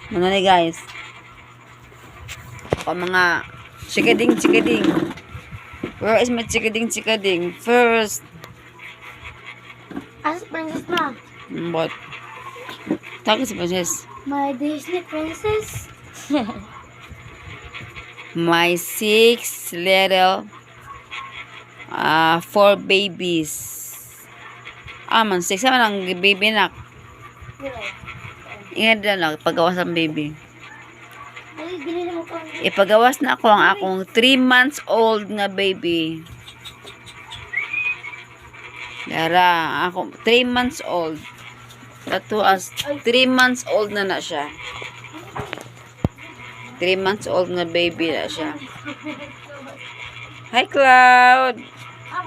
Ano na guys? Ako mga chikading. Where is my chikading? First. As princess na. What? Talk sa princess. My Disney princess. My 6 little 4 babies. Man 6 naman ang baby nak. Ingat na lang pagawas ang baby. Ay, ginila mo ko. Ipagawas na ako ang akong 3 months old nga baby. Yara, ako 3 months old. Tato as 3 months old na siya. 3 months old na baby na siya. Hi, Cloud!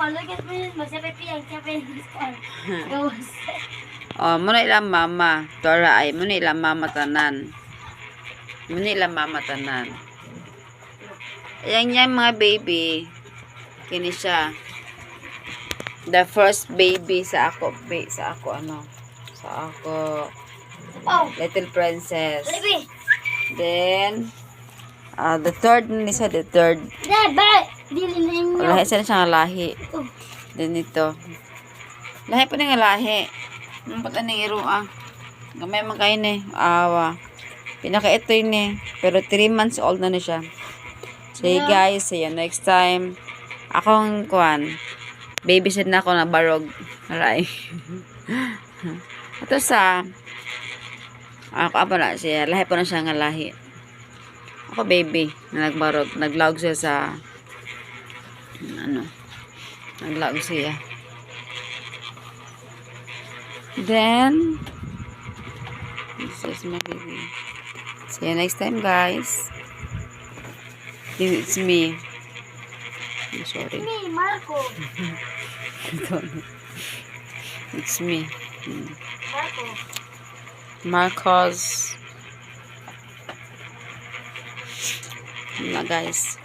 Malagyan mo yun. Masipay piyang. Siyempre, gawas. Muna ilang mama. Tora ay, muna ilang mama tanan. Ayan yan mga baby. Kini siya. The first baby sa ako. Oh, Little princess. baby. Then, the third ni siya, the third. Debe! Dili ninyo. Lahi siya nga lahi. Oh. Then ito. Lahi pa nga lahi. Ang pata ng iruang. Gamay man kayo ni. Awa. Pinaka ito yun eh. Pero 3 months old na siya. So guys, see you next time. Akong kuwan. Babysit na ako na barog. Aray. Ito sa ako apa na siya. Lahi pa na siya nga lahi. Ako baby. Na nagbarog. Naglaog siya sa naglaog siya. Then this is my baby. See you next time guys. It's me. I'm sorry. Me, Marco. It's me. Marco. Marcos. Guys.